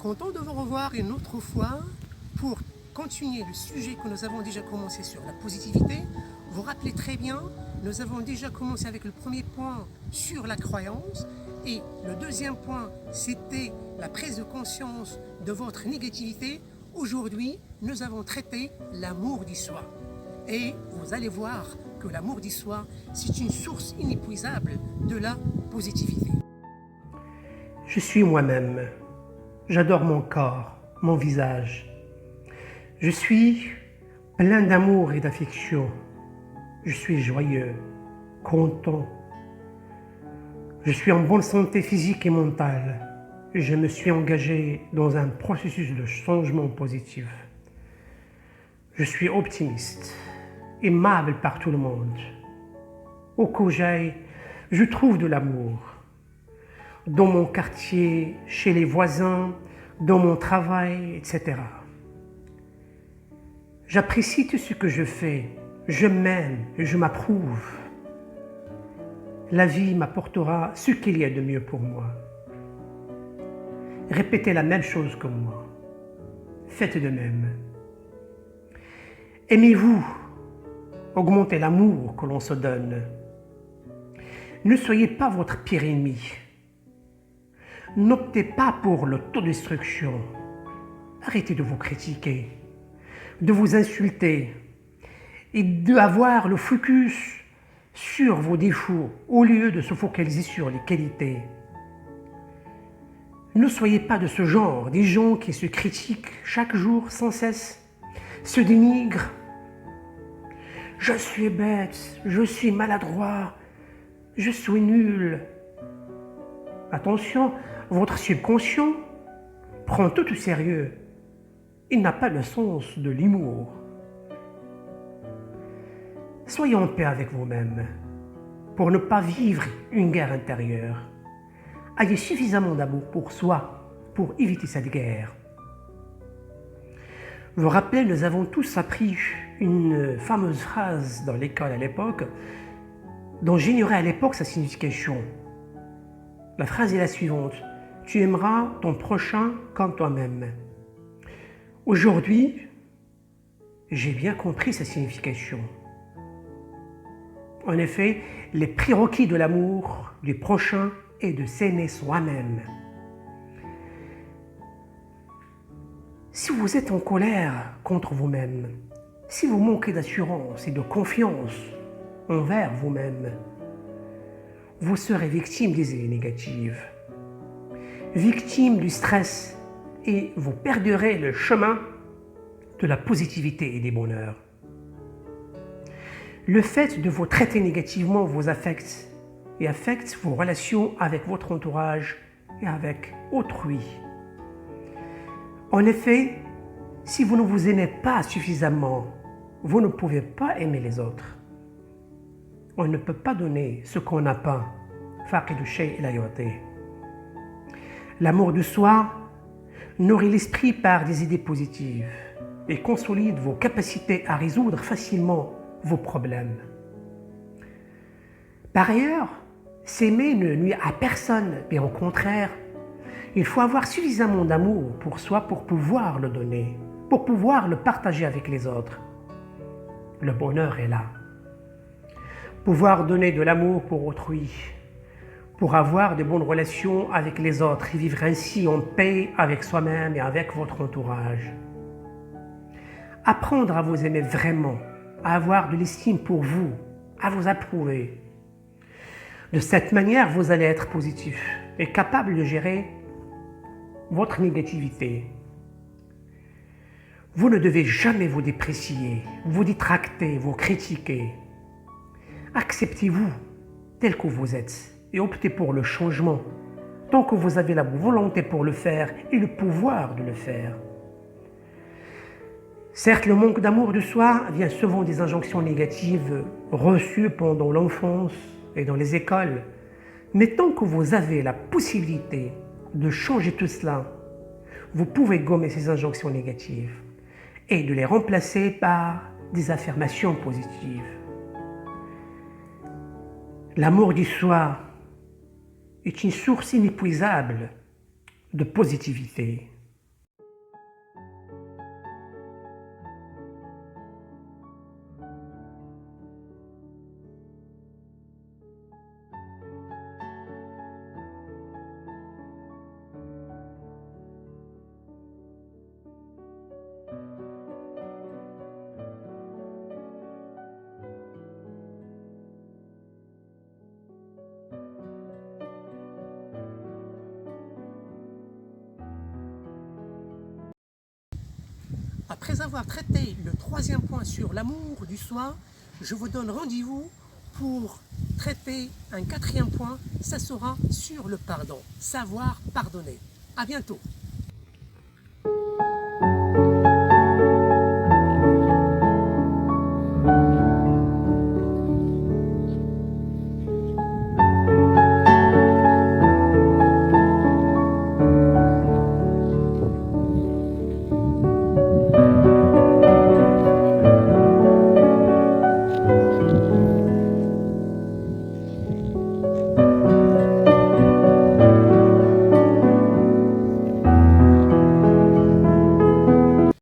Content de vous revoir une autre fois pour continuer le sujet que nous avons déjà commencé sur la positivité. Vous rappelez très bien, nous avons déjà commencé avec le premier point sur la croyance et le deuxième point, c'était la prise de conscience de votre négativité. Aujourd'hui, nous avons traité l'amour du soi. Et vous allez voir que l'amour du soi, c'est une source inépuisable de la positivité. Je suis moi-même. J'adore mon corps, mon visage. Je suis plein d'amour et d'affection. Je suis joyeux, content. Je suis en bonne santé physique et mentale. Je me suis engagé dans un processus de changement positif. Je suis optimiste, aimable par tout le monde. Au où j'aille, je trouve de l'amour. Dans mon quartier, chez les voisins, dans mon travail, etc. J'apprécie tout ce que je fais, je m'aime et je m'approuve. La vie m'apportera ce qu'il y a de mieux pour moi. Répétez la même chose que moi. Faites de même. Aimez-vous, augmentez l'amour que l'on se donne. Ne soyez pas votre pire ennemi. N'optez pas pour l'autodestruction. Arrêtez de vous critiquer, de vous insulter et d'avoir le focus sur vos défauts au lieu de se focaliser sur les qualités. Ne soyez pas de ce genre, des gens qui se critiquent chaque jour sans cesse, se dénigrent. Je suis bête, je suis maladroit, je suis nul. Attention, votre subconscient prend tout au sérieux. Il n'a pas le sens de l'humour. Soyez en paix avec vous-même pour ne pas vivre une guerre intérieure. Ayez suffisamment d'amour pour soi pour éviter cette guerre. Vous vous rappelez, nous avons tous appris une fameuse phrase dans l'école à l'époque, dont j'ignorais à l'époque sa signification. La phrase est la suivante: tu aimeras ton prochain comme toi-même. Aujourd'hui, j'ai bien compris sa signification. En effet, les prérequis de l'amour du prochain est de s'aimer soi-même. Si vous êtes en colère contre vous-même, si vous manquez d'assurance et de confiance envers vous-même, vous serez victime des idées négatives, victime du stress, et vous perdrez le chemin de la positivité et des bonheurs. Le fait de vous traiter négativement vous affecte et affecte vos relations avec votre entourage et avec autrui. En effet, si vous ne vous aimez pas suffisamment, vous ne pouvez pas aimer les autres. On ne peut pas donner ce qu'on n'a pas. Faqidu shay la yu'ti. L'amour de soi nourrit l'esprit par des idées positives et consolide vos capacités à résoudre facilement vos problèmes. Par ailleurs, s'aimer ne nuit à personne, mais au contraire, il faut avoir suffisamment d'amour pour soi pour pouvoir le donner, pour pouvoir le partager avec les autres. Le bonheur est là. Pouvoir donner de l'amour pour autrui, pour avoir de bonnes relations avec les autres et vivre ainsi en paix avec soi-même et avec votre entourage. Apprendre à vous aimer vraiment, à avoir de l'estime pour vous, à vous approuver. De cette manière, vous allez être positif et capable de gérer votre négativité. Vous ne devez jamais vous déprécier, vous détracter, vous critiquer. Acceptez-vous tel que vous êtes et optez pour le changement tant que vous avez la volonté pour le faire et le pouvoir de le faire. Certes, le manque d'amour de soi vient souvent des injonctions négatives reçues pendant l'enfance et dans les écoles, mais tant que vous avez la possibilité de changer tout cela, vous pouvez gommer ces injonctions négatives et de les remplacer par des affirmations positives. L'amour du soi est une source inépuisable de positivité. après avoir traité le troisième point sur l'amour du soi, je vous donne rendez-vous pour traiter un quatrième point, ça sera sur le pardon, savoir pardonner. À bientôt.